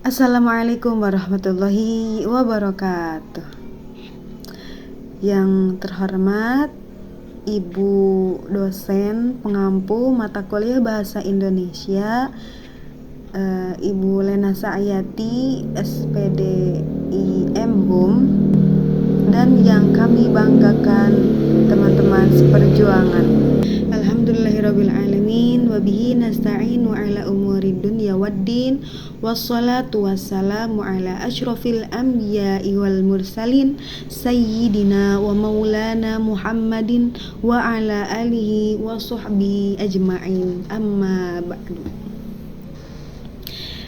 Assalamualaikum warahmatullahi wabarakatuh. Yang terhormat Ibu dosen pengampu mata kuliah Bahasa Indonesia, Ibu Lena Saayati, SPD IM Hum, dan yang kami banggakan teman-teman seperjuangan. Alhamdulillahirabbil alamin wa bihi nasta'inu ala umuri dunya waddin wassalatu wassalamu ala asyrafil anbiya'i wal mursalin sayyidina wa maulana Muhammadin wa ala alihi wa sahbihi ajma'in, amma ba'du.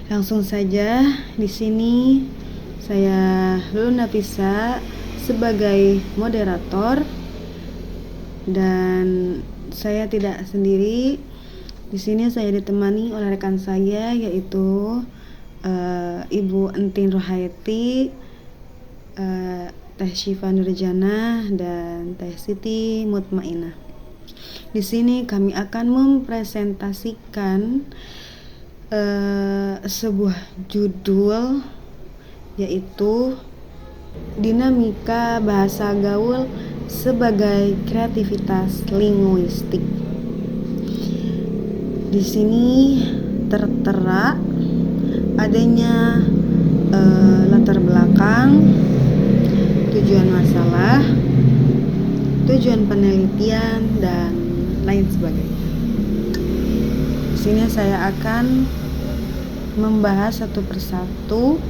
Langsung saja di sini saya Luna Pisa sebagai moderator, dan saya tidak sendiri. Di sini saya ditemani oleh rekan saya, yaitu Ibu Entin Rohayati, Teh Syifa Nurjana, dan Teh Siti Mutmainah. Di sini kami akan mempresentasikan sebuah judul, yaitu Dinamika Bahasa Gaul sebagai Kreativitas Linguistik. Di sini tertera adanya latar belakang, tujuan masalah, tujuan penelitian, dan lain sebagainya. Di sini saya akan membahas satu persatu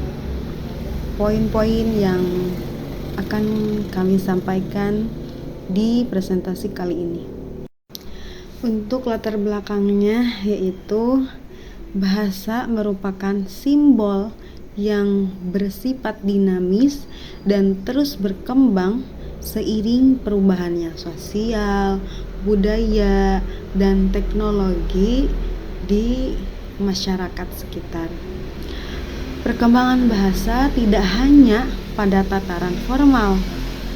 poin-poin yang akan kami sampaikan di presentasi kali ini. Untuk latar belakangnya, yaitu bahasa merupakan simbol yang bersifat dinamis dan terus berkembang seiring perubahannya sosial, budaya, dan teknologi di masyarakat sekitar. Perkembangan bahasa tidak hanya pada tataran formal,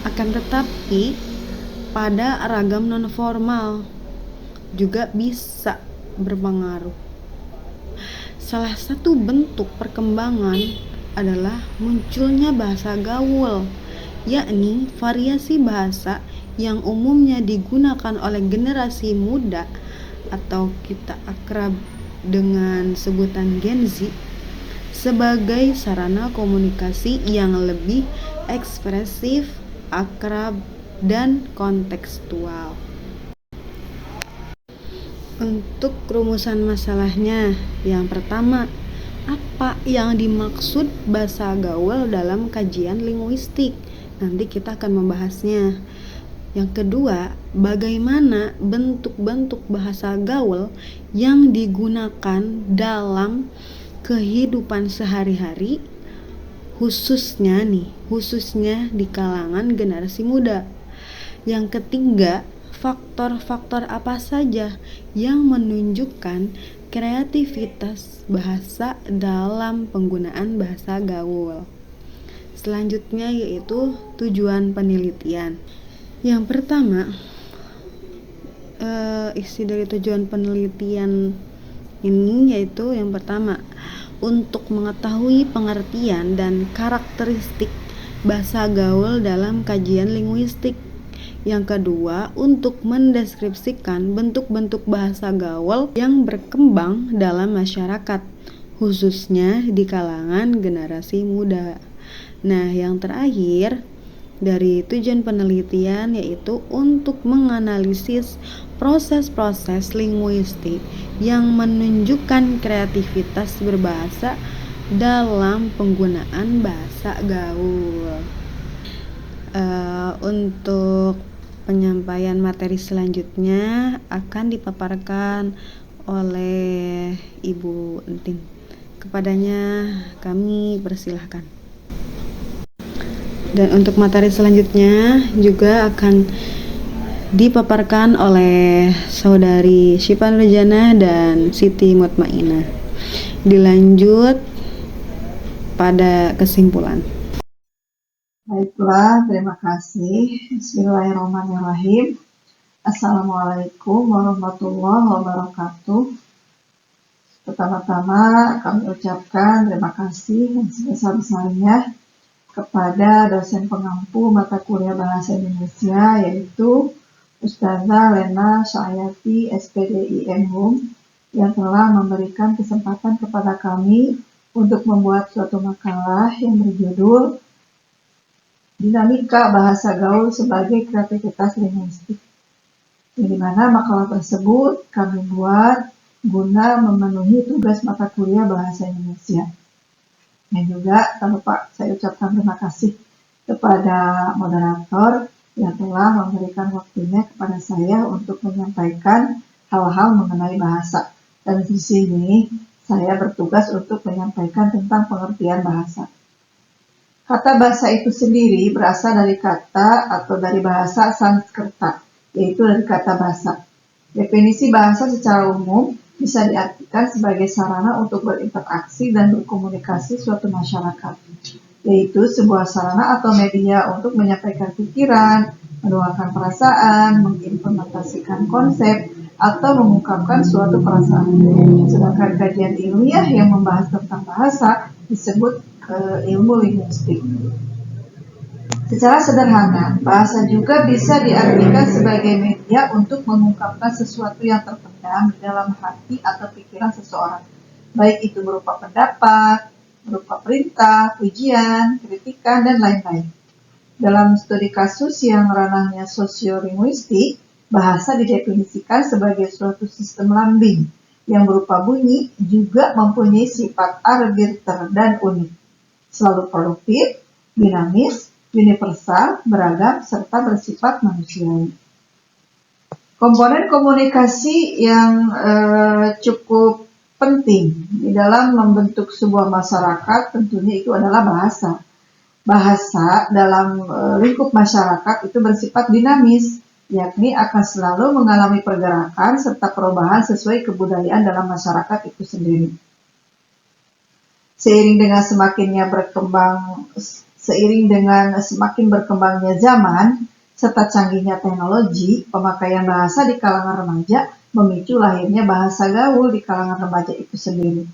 akan tetapi pada ragam non-formal juga bisa berpengaruh. Salah satu bentuk perkembangan adalah munculnya bahasa gaul, yakni variasi bahasa yang umumnya digunakan oleh generasi muda atau kita akrab dengan sebutan Gen Z sebagai sarana komunikasi yang lebih ekspresif, akrab, dan kontekstual. Untuk rumusan masalahnya, yang pertama, apa yang dimaksud bahasa gaul dalam kajian linguistik? Nanti kita akan membahasnya. Yang kedua, bagaimana bentuk-bentuk bahasa gaul yang digunakan dalam kehidupan sehari-hari, khususnya di kalangan generasi muda. Yang ketiga, faktor-faktor apa saja yang menunjukkan kreativitas bahasa dalam penggunaan bahasa gaul. Selanjutnya yaitu tujuan penelitian. Yang pertama, isi dari tujuan penelitian ini yaitu yang pertama, untuk mengetahui pengertian dan karakteristik bahasa gaul dalam kajian linguistik. Yang kedua, untuk mendeskripsikan bentuk-bentuk bahasa gaul yang berkembang dalam masyarakat, khususnya di kalangan generasi muda. Nah, yang terakhir dari tujuan penelitian yaitu untuk menganalisis proses-proses linguistik yang menunjukkan kreativitas berbahasa dalam penggunaan bahasa gaul. Untuk penyampaian materi selanjutnya akan dipaparkan oleh Ibu Entin. Kepadanya kami persilahkan. Dan untuk materi selanjutnya juga akan dipaparkan oleh Saudari Syifa Nurjana dan Siti Mutmainah. Dilanjut pada kesimpulan. Baiklah, terima kasih. Bismillahirrahmanirrahim. Assalamualaikum warahmatullahi wabarakatuh. Pertama-tama kami ucapkan terima kasih yang sebesar-besarnya kepada dosen pengampu mata kuliah Bahasa Indonesia, yaitu Ustazah Lena Syayati SPDI Hum, yang telah memberikan kesempatan kepada kami untuk membuat suatu makalah yang berjudul Dinamika Bahasa Gaul sebagai Kreativitas Linguistik. Di mana makalah tersebut kami buat guna memenuhi tugas mata kuliah Bahasa Indonesia. Dan juga tak lupa saya ucapkan terima kasih kepada moderator yang telah memberikan waktunya kepada saya untuk menyampaikan hal-hal mengenai bahasa. Dan di sini saya bertugas untuk menyampaikan tentang pengertian bahasa. Kata bahasa itu sendiri berasal dari kata atau dari bahasa Sanskerta, yaitu dari kata bahasa. Definisi bahasa secara umum bisa diartikan sebagai sarana untuk berinteraksi dan berkomunikasi suatu masyarakat, yaitu sebuah sarana atau media untuk menyampaikan pikiran, menuangkan perasaan, mengimplementasikan konsep, atau mengungkapkan suatu perasaan. Sedangkan kajian ilmiah yang membahas tentang bahasa disebut ilmu linguistik. Secara sederhana, bahasa juga bisa diartikan sebagai media untuk mengungkapkan sesuatu yang terpendam di dalam hati atau pikiran seseorang, baik itu berupa pendapat, berupa perintah, pujian, kritikan, dan lain-lain. Dalam studi kasus yang ranahnya sosiolinguistik, bahasa didefinisikan sebagai suatu sistem lambing yang berupa bunyi, juga mempunyai sifat arbiter dan unik, selalu produktif, dinamis, universal, beragam, serta bersifat manusiawi. Komponen komunikasi yang cukup penting di dalam membentuk sebuah masyarakat tentunya itu adalah bahasa. Bahasa dalam lingkup masyarakat itu bersifat dinamis, yakni akan selalu mengalami pergerakan serta perubahan sesuai kebudayaan dalam masyarakat itu sendiri. Seiring dengan semakin berkembangnya zaman serta canggihnya teknologi, pemakaian bahasa di kalangan remaja memicu lahirnya bahasa gaul di kalangan remaja itu sendiri.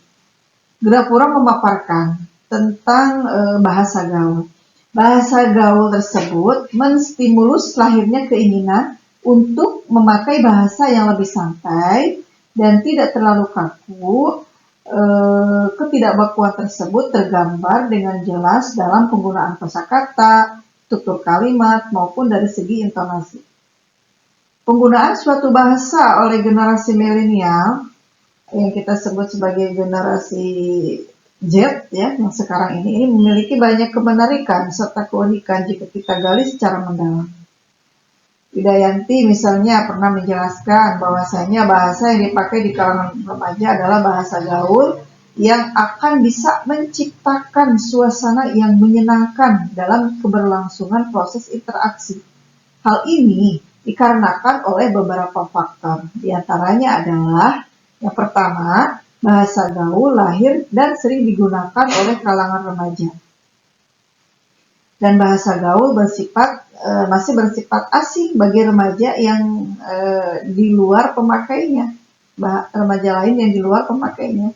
Grapura memaparkan tentang bahasa gaul. Bahasa gaul tersebut menstimulus lahirnya keinginan untuk memakai bahasa yang lebih santai dan tidak terlalu kaku. Ketidakbakuan tersebut tergambar dengan jelas dalam penggunaan kosakata, tutur kalimat, maupun dari segi intonasi. Penggunaan suatu bahasa oleh generasi milenial yang kita sebut sebagai generasi Z, ya, yang sekarang ini memiliki banyak kemenarikan serta keunikan jika kita gali secara mendalam. Widayanti misalnya pernah menjelaskan bahwasanya bahasa yang dipakai di kalangan remaja adalah bahasa gaul yang akan bisa menciptakan suasana yang menyenangkan dalam keberlangsungan proses interaksi. Hal ini dikarenakan oleh beberapa faktor. Di antaranya adalah yang pertama, bahasa gaul lahir dan sering digunakan oleh kalangan remaja. Dan bahasa gaul masih bersifat asing bagi remaja yang di luar pemakainya, remaja lain yang di luar pemakainya.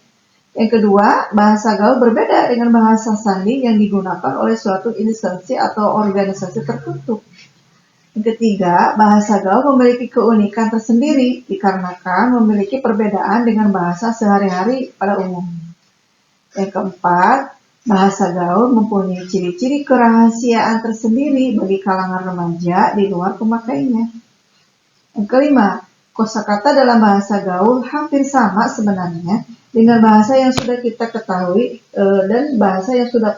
Yang kedua, bahasa gaul berbeda dengan bahasa sandi yang digunakan oleh suatu instansi atau organisasi tertentu. Yang ketiga, bahasa gaul memiliki keunikan tersendiri dikarenakan memiliki perbedaan dengan bahasa sehari-hari pada umumnya. Yang keempat, bahasa gaul mempunyai ciri-ciri kerahasiaan tersendiri bagi kalangan remaja di luar pemakainya. Yang kelima, kosakata dalam bahasa gaul hampir sama sebenarnya dengan bahasa yang sudah kita ketahui dan bahasa yang sudah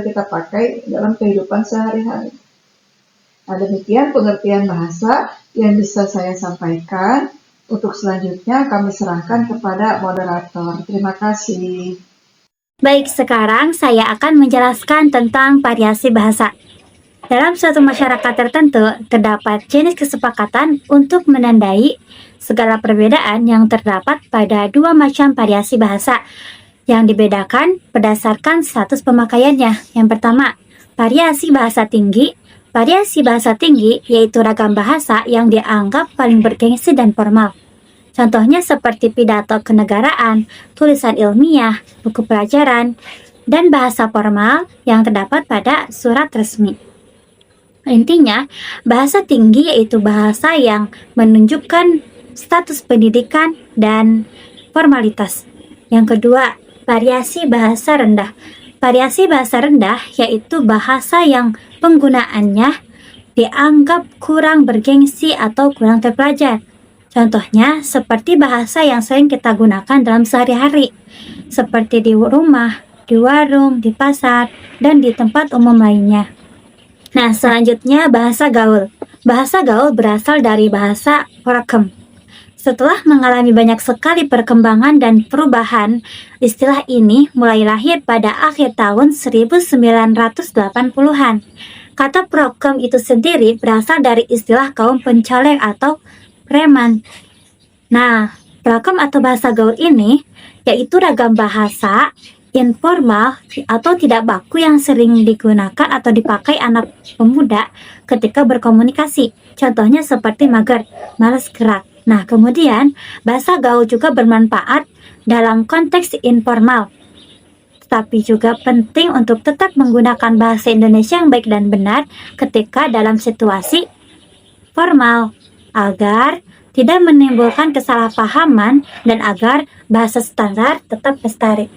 kita pakai dalam kehidupan sehari-hari. Nah, demikian pengertian bahasa yang bisa saya sampaikan. Untuk selanjutnya kami serahkan kepada moderator. Terima kasih. Baik, sekarang saya akan menjelaskan tentang variasi bahasa. Dalam suatu masyarakat tertentu, terdapat jenis kesepakatan untuk menandai segala perbedaan yang terdapat pada dua macam variasi bahasa yang dibedakan berdasarkan status pemakaiannya. Yang pertama, variasi bahasa tinggi. Variasi bahasa tinggi yaitu ragam bahasa yang dianggap paling bergengsi dan formal. Contohnya seperti pidato kenegaraan, tulisan ilmiah, buku pelajaran, dan bahasa formal yang terdapat pada surat resmi. Intinya, bahasa tinggi yaitu bahasa yang menunjukkan status pendidikan dan formalitas. Yang kedua, variasi bahasa rendah. Variasi bahasa rendah yaitu bahasa yang penggunaannya dianggap kurang bergengsi atau kurang terpelajar. Contohnya seperti bahasa yang sering kita gunakan dalam sehari-hari, seperti di rumah, di warung, di pasar, dan di tempat umum lainnya. Nah, selanjutnya bahasa gaul. Bahasa gaul berasal dari bahasa Orakem. Setelah mengalami banyak sekali perkembangan dan perubahan, istilah ini mulai lahir pada akhir tahun 1980-an. Kata prokem itu sendiri berasal dari istilah kaum pencoleng atau preman. Nah, prokem atau bahasa gaul ini yaitu ragam bahasa informal atau tidak baku yang sering digunakan atau dipakai anak pemuda ketika berkomunikasi. Contohnya seperti mager, malas gerak. Nah, kemudian bahasa gaul juga bermanfaat dalam konteks informal, tetapi juga penting untuk tetap menggunakan bahasa Indonesia yang baik dan benar ketika dalam situasi formal, agar tidak menimbulkan kesalahpahaman dan agar bahasa standar tetap lestari.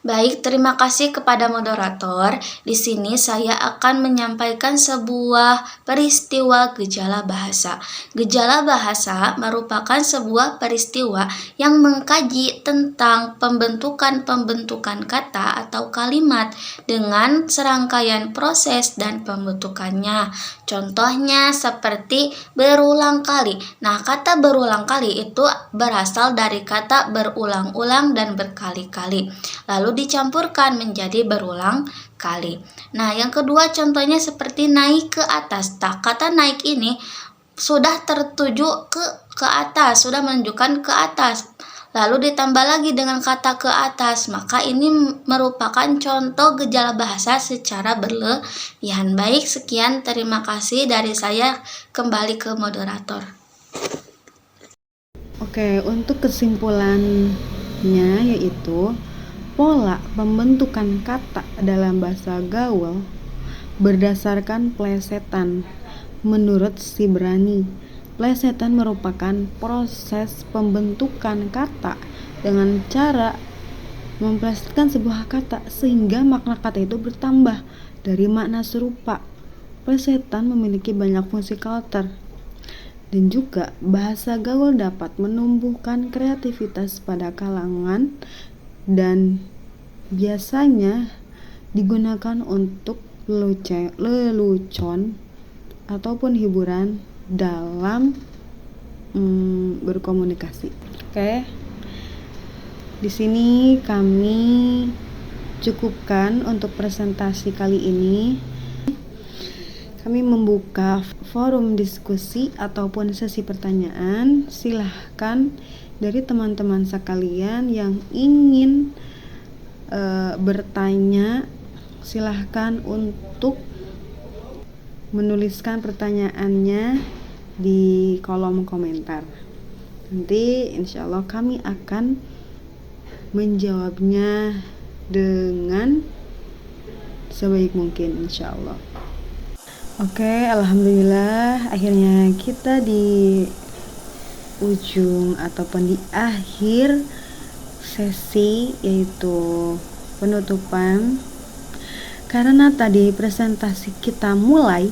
Baik, terima kasih kepada moderator. Di sini saya akan menyampaikan sebuah peristiwa gejala bahasa. Gejala bahasa merupakan sebuah peristiwa yang mengkaji tentang pembentukan kata atau kalimat dengan serangkaian proses dan pembentukannya. Contohnya seperti berulang kali. Nah, kata berulang kali itu berasal dari kata berulang-ulang dan berkali-kali, lalu dicampurkan menjadi berulang kali. Nah, yang kedua contohnya seperti naik ke atas. Nah, kata naik ini sudah tertuju ke atas, sudah menunjukkan ke atas. Lalu ditambah lagi dengan kata ke atas, maka ini merupakan contoh gejala bahasa secara berlebihan. Baik, sekian, terima kasih dari saya, kembali ke moderator. Oke, untuk kesimpulannya yaitu pola pembentukan kata dalam bahasa gaul berdasarkan plesetan. Menurut Sibrani, plesetan merupakan proses pembentukan kata dengan cara memplesetkan sebuah kata sehingga makna kata itu bertambah dari makna serupa. Plesetan memiliki banyak fungsi karakter. Dan juga bahasa gaul dapat menumbuhkan kreativitas pada kalangan dan biasanya digunakan untuk lelucon ataupun hiburan dalam berkomunikasi. Oke. Di sini kami cukupkan untuk presentasi kali ini. Kami membuka forum diskusi ataupun sesi pertanyaan. Silahkan dari teman-teman sekalian yang ingin bertanya, silahkan untuk menuliskan pertanyaannya di kolom komentar. Nanti insya Allah kami akan menjawabnya dengan sebaik mungkin insya Allah. Oke, alhamdulillah akhirnya kita di ujung ataupun di akhir sesi yaitu penutupan. Karena tadi presentasi kita mulai,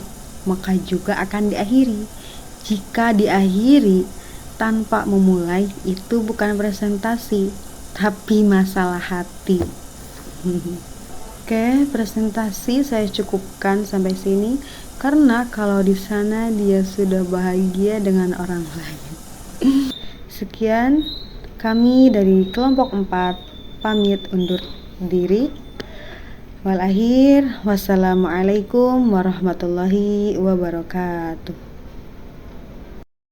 maka juga akan diakhiri. Jika diakhiri tanpa memulai, itu bukan presentasi, tapi masalah hati. Oke, presentasi saya cukupkan sampai sini. Karena kalau di sana dia sudah bahagia dengan orang lain. Sekian, kami dari kelompok 4 pamit undur diri. Wal akhir, wassalamualaikum warahmatullahi wabarakatuh.